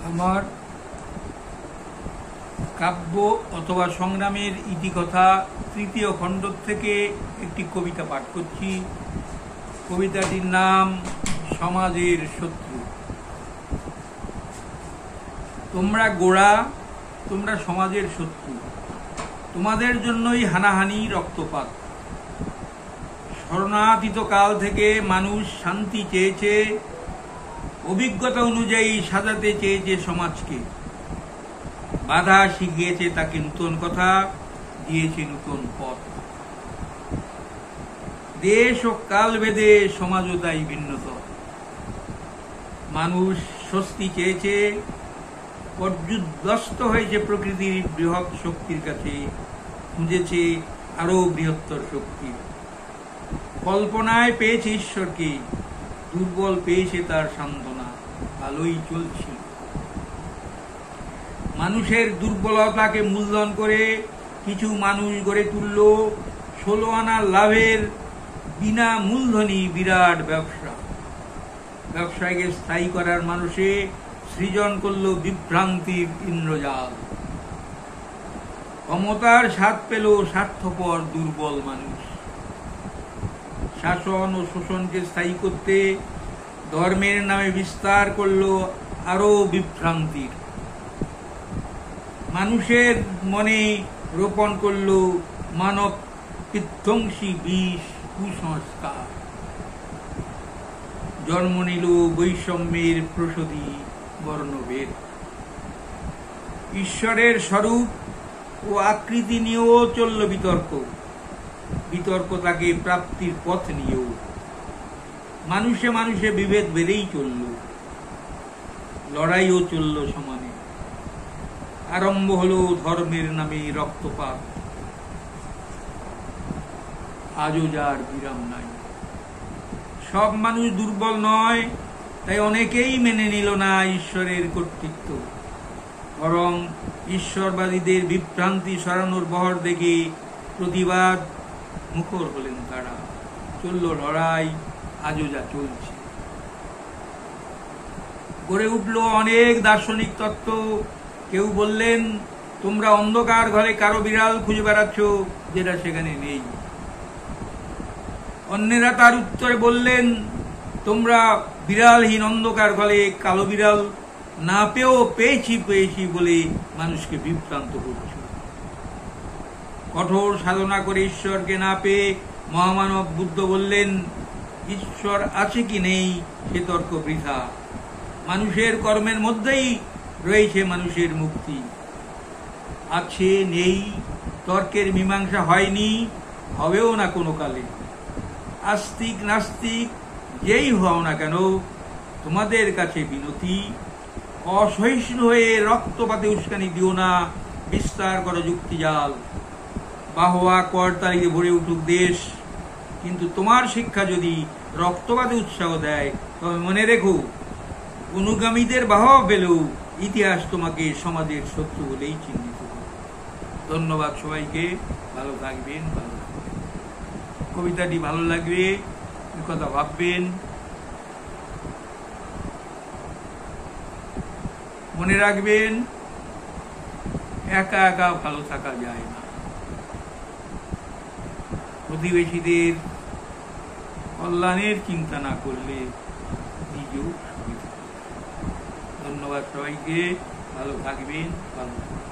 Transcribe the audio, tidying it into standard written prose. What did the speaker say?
আমার কাব্য অথবা সংগ্রামের ইতিকথা তৃতীয় খণ্ড থেকে একটি কবিতা পাঠ করছি। কবিতাটির নাম সমাজের শত্রু। তোমরা গোড়া, তোমরা সমাজের শত্রু, তোমাদের জন্যই হানাহানি, রক্তপাত। শরণাতীত কাল থেকে মানুষ শান্তি চেয়েছে, অভিজ্ঞতা অনুযায়ী সাজাতে চেয়েছে সমাজকে। বাধা শিখিয়েছে তাকে নতুন কথা, দিয়েছে নতুন পথ। দেশ ও কাল ভেদে সমাজও তাই ভিন্নতর। মানুষ স্বস্তি চেয়েছে, পর্যুদস্ত হয়েছে প্রকৃতির বৃহৎ শক্তির কাছে, খুঁজেছে আরো বৃহত্তর শক্তি। কল্পনায় পেয়েছে ঈশ্বরকে, দুর্বল পেয়েছে তার সান্ত্বনা, ভালোই চলছিল। মানুষের দুর্বলতাকে মূলধন করে কিছু মানুষ গড়ে তুলল 16 আনা লাভের বিনা মূলধনী বিরাট ব্যবসা। ব্যবসায়কে স্থায়ী করার মানুষে সৃজন করল বিভ্রান্তির ইন্দ্রজাল। ক্ষমতার স্বাদ পেল স্বার্থপর দুর্বল মানুষ। শাসন ও শোষণকে স্থায়ী করতে ধর্মের নামে বিস্তার করল আরো বিভ্রান্তির। মানুষের মনে রোপণ করল মানব বিধ্বংসী বিষ, কুসংস্কার। জন্ম নিল বৈষম্যের প্রসূতি বর্ণভেদ। ঈশ্বরের স্বরূপ ও আকৃতি নিয়েও চলল বিতর্ক। বিতর্ক তাকে প্রাপ্তির পথ নিয়েও। মানুষে মানুষে বিভেদ বেড়েই চলল, লড়াইও চলল সমানে। আরম্ভ হলো ধর্মের নামে রক্তপাত, আজও যার বিরাম নাই। সব মানুষ দুর্বল নয়, তাই অনেকেই মেনে নিল না ঈশ্বরের কর্তৃত্ব। বরং ঈশ্বরবাদীদের বিভ্রান্তি সরানোর বহর দেখে প্রতিবাদ মুখর হলেন তারা। চলল লড়াই, আজও যা চলছে। গড়ে উঠল অনেক দার্শনিক তত্ত্ব। কেউ বললেন, তোমরা অন্ধকার ঘরে কালো বিড়াল খুঁজে বেড়াচ্ছ, যেটা সেখানে নেই। অন্যেরা তার উত্তরে বললেন, তোমরা বিড়ালহীন অন্ধকার ঘরে কালো বিড়াল না পেয়েও পেয়েছি বলে মানুষকে বিভ্রান্ত করছ। কঠোর সাধনা করে ঈশ্বরকে না পেয়ে মহামানব বুদ্ধ বললেন, ঈশ্বর আছে কি নেই সে তর্ক বৃথা। মানুষের কর্মের মধ্যেই রয়েছে মানুষের মুক্তি। আছে নেই তর্কের মীমাংসা হয়নি, হবেও না কোনো কালে। আস্তিক নাস্তিক যেই হও না কেন, তোমাদের কাছে বিনতি, অসহিষ্ণু হয়ে রক্তপাতে উস্কানি দিও না, বিস্তার করো যুক্তিজাল। বাহবা করতালিতে ভরে উঠুক দেশ, কিন্তু তোমার শিক্ষা যদি রক্তপাতে উৎসাহ দেয়, তবে মনে রেখো, অনুগামীদের বাহবা পেলেও ইতিহাস তোমাকে সমাজের শত্রু বলেই চিহ্নিত করবে। ধন্যবাদ সবাইকে। ভালো থাকবেন, ভালো থাকবেন। কবিতাটি ভালো লাগবে, এ কথা ভাববেন। মনে রাখবেন, একা একা ভালো থাকা যায় না। প্রতিবেশীদের কল্যাণের চিন্তা না করলে নিজেও সুবিধা। ধন্যবাদ সবাইকে। ভালো থাকবেন, ভালো থাকবেন।